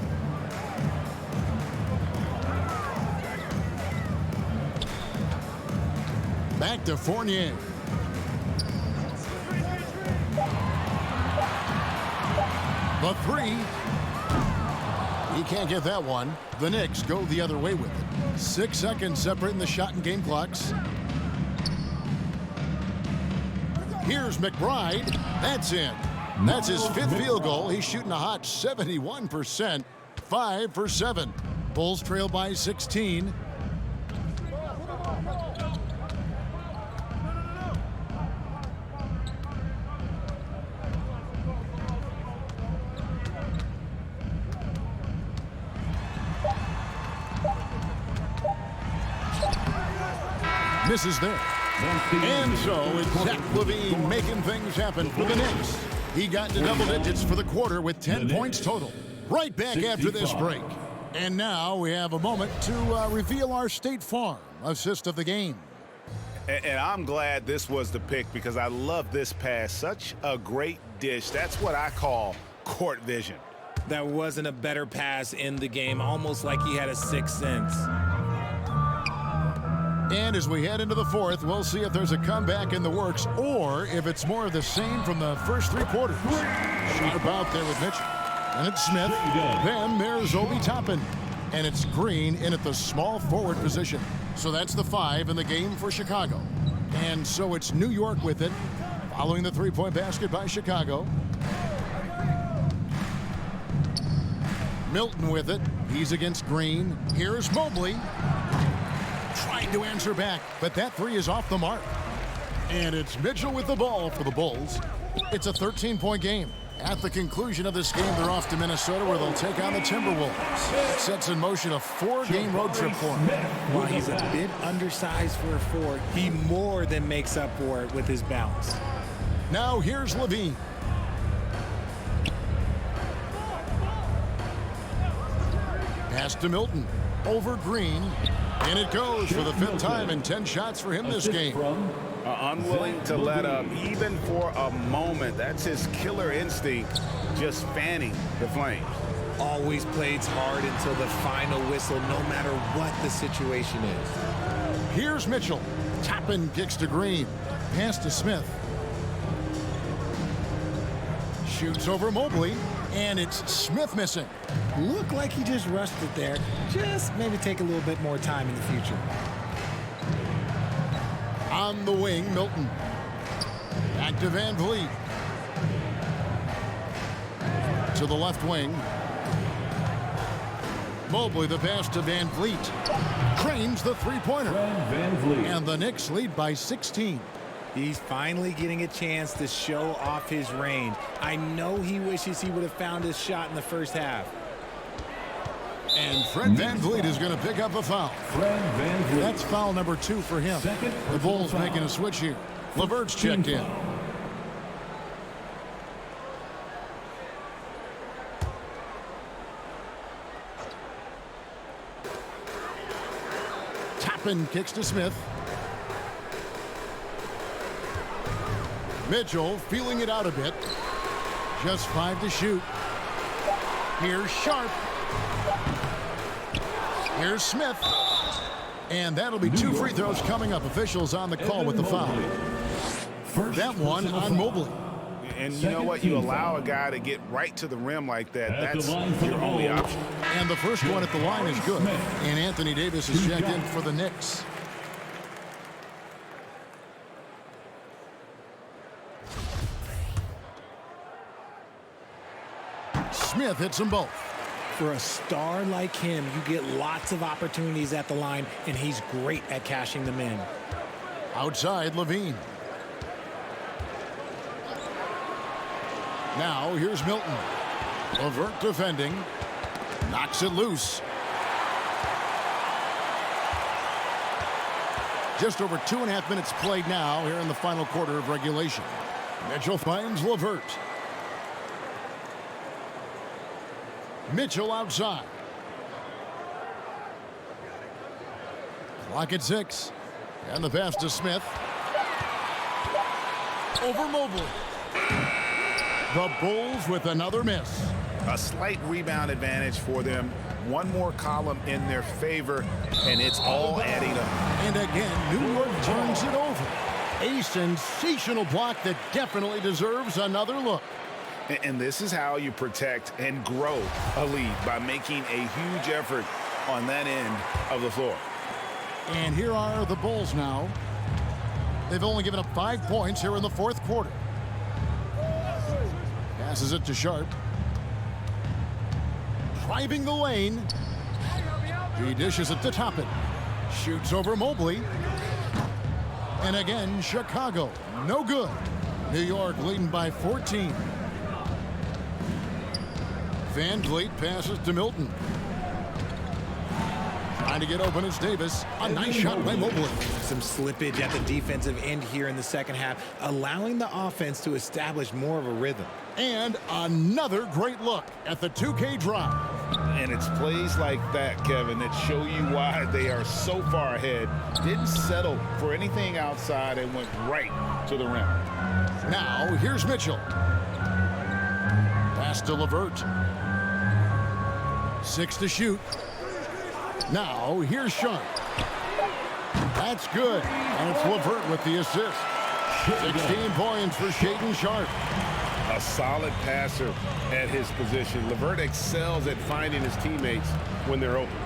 Back to Fournier. The 3. He can't get that one. The Knicks go the other way with it. 6 seconds separating the shot and game clocks. Here's McBride. That's in. That's his 5th field goal. He's shooting a hot 71%. 5 for 7. Bulls trail by 16. Misses there. And so it's Zach LaVine making things happen for the Knicks. He got to double digits for the quarter with 10 points total. Right back after this break. And now we have a moment to reveal our State Farm assist of the game. And I'm glad this was the pick because I love this pass. Such a great dish. That's what I call court vision. That wasn't a better pass in the game, almost like he had a 6th sense. And as we head into the 4th, we'll see if there's a comeback in the works or if it's more of the same from the first 3 quarters. Sharp out there with Mitchell. And it's Smith. Then there's Obi Toppin. And it's Green in at the small forward position. So that's the 5 in the game for Chicago. And so it's New York with it, following the 3-point basket by Chicago. Milton with it. He's against Green. Here's Mobley. Tried to answer back, but that 3 is off the mark. And it's Mitchell with the ball for the Bulls. It's a 13-point game. At the conclusion of this game, they're off to Minnesota where they'll take on the Timberwolves. It sets in motion a 4-game road trip for him. While he's a bit undersized for a 4, he more than makes up for it with his bounce. Now here's Levine. Pass to Milton. Over Green. And it goes for the 5th time in 10 shots for him this game. Unwilling to let up, even for a moment. That's his killer instinct, just fanning the flames. Always plays hard until the final whistle, no matter what the situation is. Here's Mitchell. Toppin kicks to Green. Pass to Smith. Shoots over Mobley. And it's Smith missing. Looked like he just rushed it there. Just maybe take a little bit more time in the future. On the wing, Milton. Back to Van Vliet. To the left wing. Mobley the pass to Van Vliet. Cranes the three-pointer. And the Knicks lead by 16. He's finally getting a chance to show off his range. I know he wishes he would have found his shot in the first half. And Fred Van Vliet is going to pick up a foul. That's foul number 2 for him. The Bulls making a switch here. LeVert's checked in. Toppin kicks to Smith. Mitchell feeling it out a bit. Just 5 to shoot. Here's Sharp. Here's Smith. And that'll be 2 free throws coming up. Officials on the call with the foul. That one on Mobley. And you know what? You allow a guy to get right to the rim like that. That's your only option. And the first one at the line is good. And Anthony Davis is checked in for the Knicks. Smith hits them both. For a star like him, you get lots of opportunities at the line, and he's great at cashing them in. Outside, Levine. Now, here's Milton. LeVert defending. Knocks it loose. Just over 2.5 minutes played now here in the final quarter of regulation. Mitchell finds LeVert. Mitchell outside. Clock at 6. And the pass to Smith. Over Mobley. The Bulls with another miss. A slight rebound advantage for them. One more column in their favor, and it's all adding up. And again, New York turns it over. A sensational block that definitely deserves another look. And this is how you protect and grow a lead, by making a huge effort on that end of the floor. And here are the Bulls now. They've only given up 5 points here in the 4th quarter. Passes it to Sharp. Driving the lane. He dishes it to Toppin. Shoots over Mobley. And again, Chicago. No good. New York leading by 14. Van Vliet passes to Milton. Trying to get open is Davis. A nice shot by Mobley. Some slippage at the defensive end here in the second half, allowing the offense to establish more of a rhythm. And another great look at the 2K drive. And it's plays like that, Kevin, that show you why they are so far ahead. Didn't settle for anything outside and went right to the rim. Now, here's Mitchell. Pass to LeVert. 6 to shoot. Now, here's Sharp. That's good. And it's LeVert with the assist. 16 points for Shaedon Sharp. A solid passer at his position. LeVert excels at finding his teammates when they're open.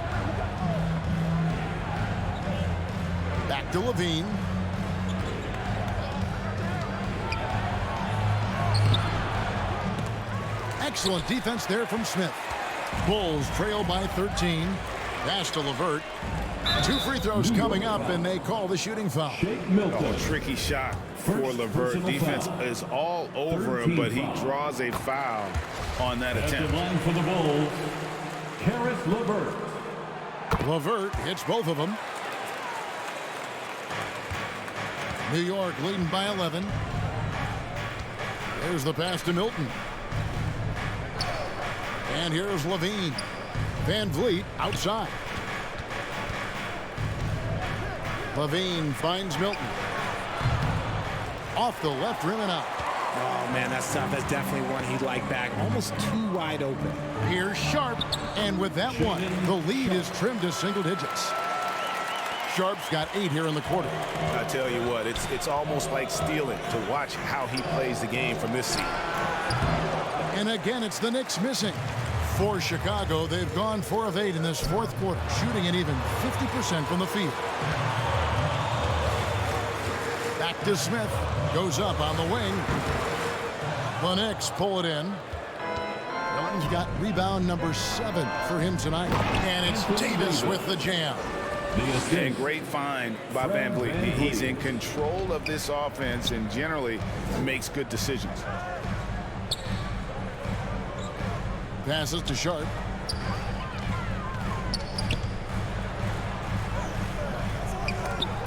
Back to Levine. Excellent defense there from Smith. Bulls trail by 13. Pass to LeVert. 2 free throws coming up, and they call the shooting foul. Oh, tricky shot for LeVert. Defense is all over him, but he draws a foul on that attempt. At the line for the Bulls, Karis LeVert. LeVert hits both of them. New York leading by 11. Here's the pass to Milton. And here's Levine. Van Vliet outside. Levine finds Milton. Off the left rim and out. Oh, man, that's tough. That's definitely one he'd like back. Almost too wide open. Here's Sharp. And with that one, the lead is trimmed to single digits. Sharp's got 8 here in the quarter. I tell you what, it's almost like stealing to watch how he plays the game from this seat. And again, it's the Knicks missing. For Chicago, they've gone 4 of 8 in this fourth quarter, shooting an even 50% from the field. Back to Smith. Goes up on the wing. The Knicks pull it in. Milton's got rebound number 7 for him tonight. And it's Davis with the jam. And great find by Van Vliet. He's in control of this offense and generally makes good decisions. Passes to Sharp.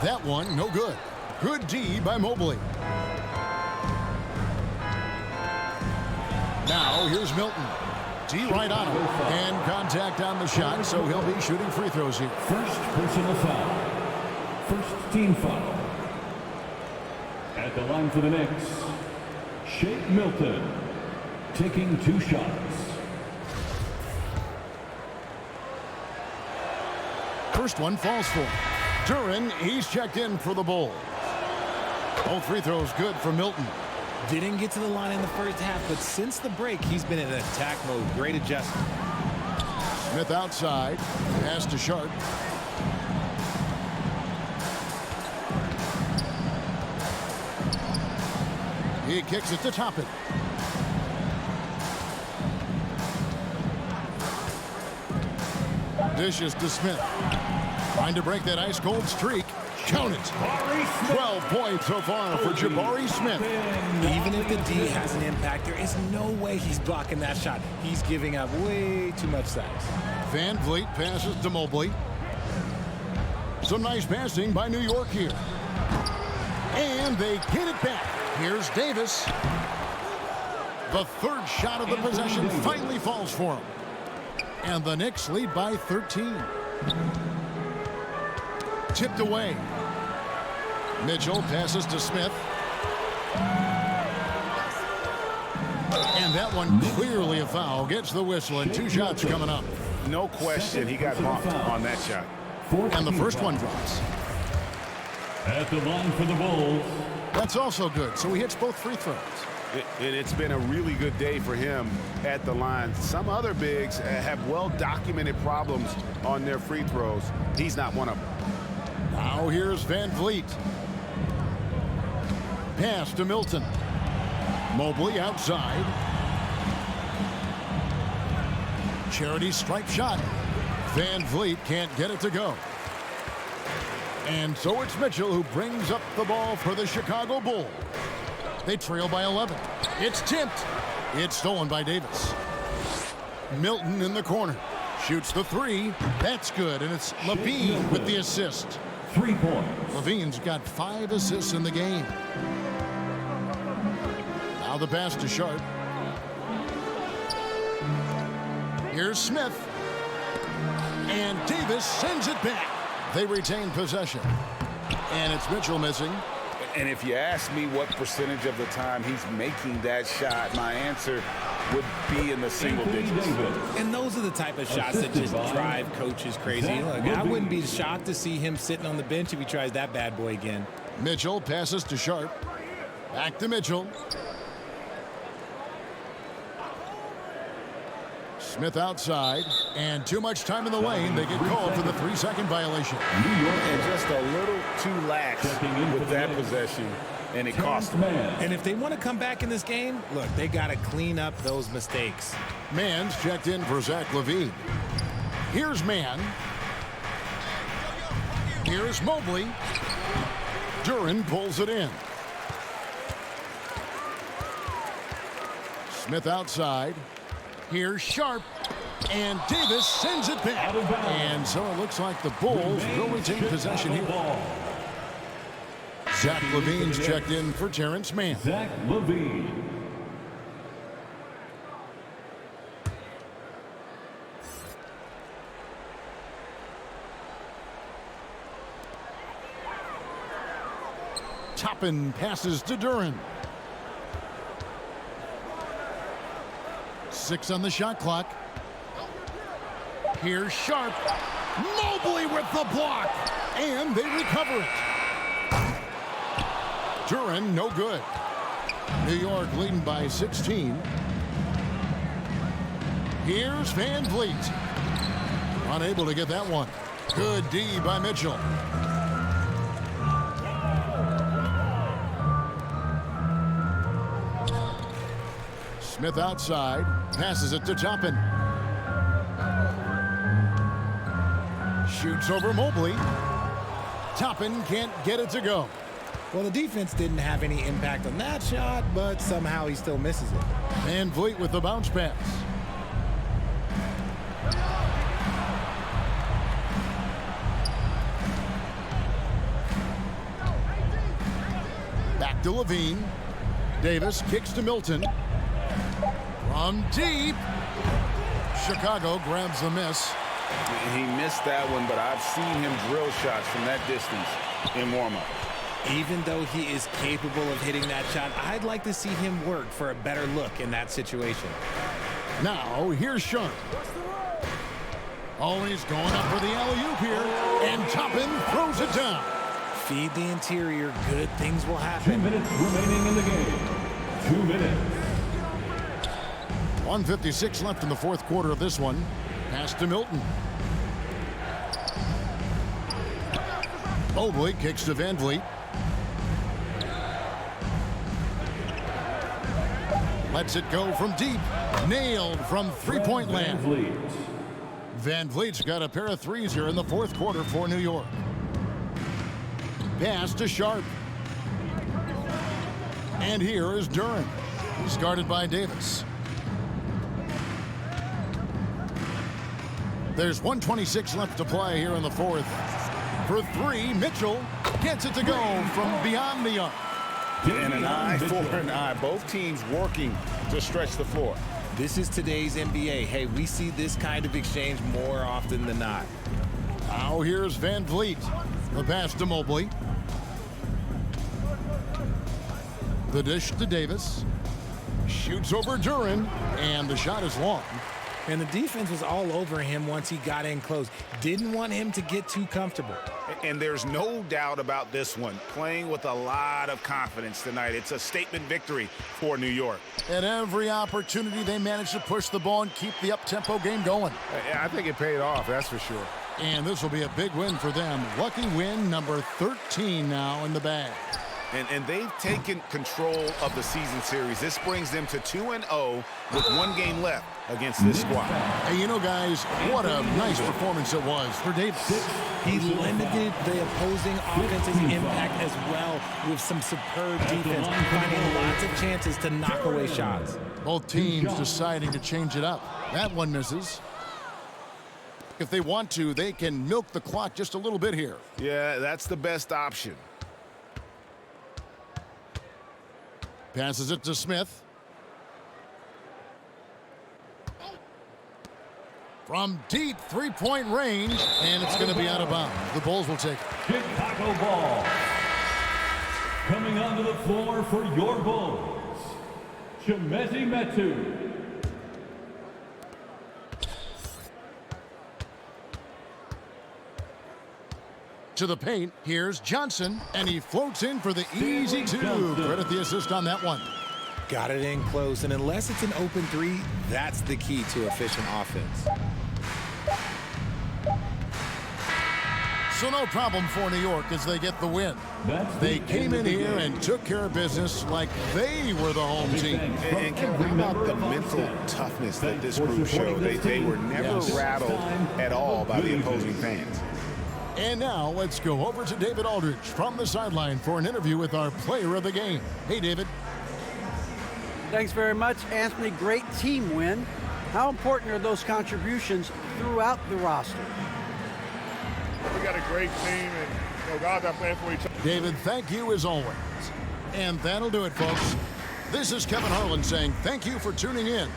That one, no good. Good D by Mobley. Now, here's Milton. D right on him. And contact on the shot, so he'll be shooting free throws here. First personal foul. First team foul. At the line for the Knicks, Shake Milton, taking 2 shots. First one falls for him. Duran, he's checked in for the Bulls. Both free throws good for Milton. Didn't get to the line in the first half, but since the break, he's been in attack mode. Great adjustment. Smith outside. Pass to Sharp. He kicks it to Toppin. Dishes to Smith. Trying to break that ice-cold streak. Count it. 12 points so far for Jabari Smith. Even if the D has an impact, there is no way he's blocking that shot. He's giving up way too much size. Van Vliet passes to Mobley. Some nice passing by New York here. And they get it back. Here's Davis. The third shot of the possession finally falls for him. And the Knicks lead by 13. Tipped away. Mitchell passes to Smith. And that one clearly a foul. Gets the whistle and 2 shots coming up. No question, he got bumped on that shot. And the first one drops. At the line for the Bulls. That's also good, so he hits both free throws. It's been a really good day for him at the line. Some other bigs have well-documented problems on their free throws. He's not one of them. Now here's Van Vliet. Pass to Milton. Mobley outside. Charity stripe shot. Van Vliet can't get it to go. And so it's Mitchell who brings up the ball for the Chicago Bulls. They trail by 11. It's tipped. It's stolen by Davis. Milton in the corner. Shoots the 3. That's good, and it's Levine with the assist. 3 points. Levine's got 5 assists in the game. Now the pass to Sharp. Here's Smith. And Davis sends it back. They retain possession. And it's Mitchell missing. And if you ask me what percentage of the time he's making that shot, my answer would be in the single digits. And those are the type of shots that just drive coaches crazy. Look, I wouldn't be shocked to see him sitting on the bench if he tries that bad boy again. Mitchell passes to Sharp. Back to Mitchell. Smith outside, and too much time in the lane. They get called for the 3-second violation. New York and just a little too lax with that possession, and it cost them. And if they want to come back in this game, look, they got to clean up those mistakes. Mann's checked in for Zach LaVine. Here's Mann. Here's Mobley. Duran pulls it in. Smith outside. Here's Sharp, and Davis sends it back. And so it looks like the Bulls will retain possession here. Zach LaVine's checked in for Terrence Mann. Zach LaVine. Toppin passes to Duran. 6 on the shot clock. Here's Sharp. Mobley with the block. And they recover it. Duran, no good. New York leading by 16. Here's Van Vliet. Unable to get that one. Good D by Mitchell. Smith outside. Passes it to Toppin. Shoots over Mobley. Toppin can't get it to go. Well, the defense didn't have any impact on that shot, but somehow he still misses it. Van Vliet with the bounce pass. Back to Levine. Davis kicks to Milton. From deep. Chicago grabs the miss. He missed that one, but I've seen him drill shots from that distance in warm-up. Even though he is capable of hitting that shot, I'd like to see him work for a better look in that situation. Now, here's Sharp. Always going up for the alley-oop here, and Toppin throws it down. Feed the interior, good things will happen. 2 minutes remaining in the game. 2 minutes. 1:56 left in the fourth quarter of this one. Pass to Milton. Mobley kicks to Van Vliet. Lets it go from deep. Nailed from three-point land. Van Vliet's got a pair of threes here in the fourth quarter for New York. Pass to Sharp. And here is Duran. He's guarded by Davis. There's 1:26 left to play here in the fourth. For three, Mitchell gets it to go from beyond the arc. And an eye for an eye. Both teams working to stretch the floor. This is today's NBA. Hey, we see this kind of exchange more often than not. Now here's Van Vliet. The pass to Mobley. The dish to Davis. Shoots over Duran, and the shot is long. And the defense was all over him once he got in close. Didn't want him to get too comfortable. And there's no doubt about this one. Playing with a lot of confidence tonight. It's a statement victory for New York. At every opportunity, they managed to push the ball and keep the up-tempo game going. I think it paid off, that's for sure. And this will be a big win for them. Lucky win number 13 now in the bag. And they've taken control of the season series. This brings them to 2-0 with 1 game left against this squad. Hey, you know, guys, what a nice performance it was for Davis. He limited the opposing offense's impact as well with some superb defense, finding lots of chances to knock away shots. Both teams deciding to change it up. That one misses. If they want to, they can milk the clock just a little bit here. Yeah, that's the best option. Passes it to Smith. From deep three-point range, and it's going to be out of bounds. The Bulls will take it. Chicago ball. Coming onto the floor for your Bulls, Chimezie Metu. To the paint, here's Johnson, and he floats in for the easy two. Credit the assist on that one. Got it in close, and unless it's an open three, that's the key to efficient offense. So no problem for New York as they get the win. They came in here and took care of business like they were the home team. And how about the mental toughness that this group showed? They were never rattled at all by the opposing fans. And now let's go over to David Aldridge from the sideline for an interview with our player of the game. Hey, David. Thanks very much, Anthony. Great team win. How important are those contributions throughout the roster? We got a great team, and guys are playing for each other. David, thank you as always. And that'll do it, folks. This is Kevin Harlan saying thank you for tuning in.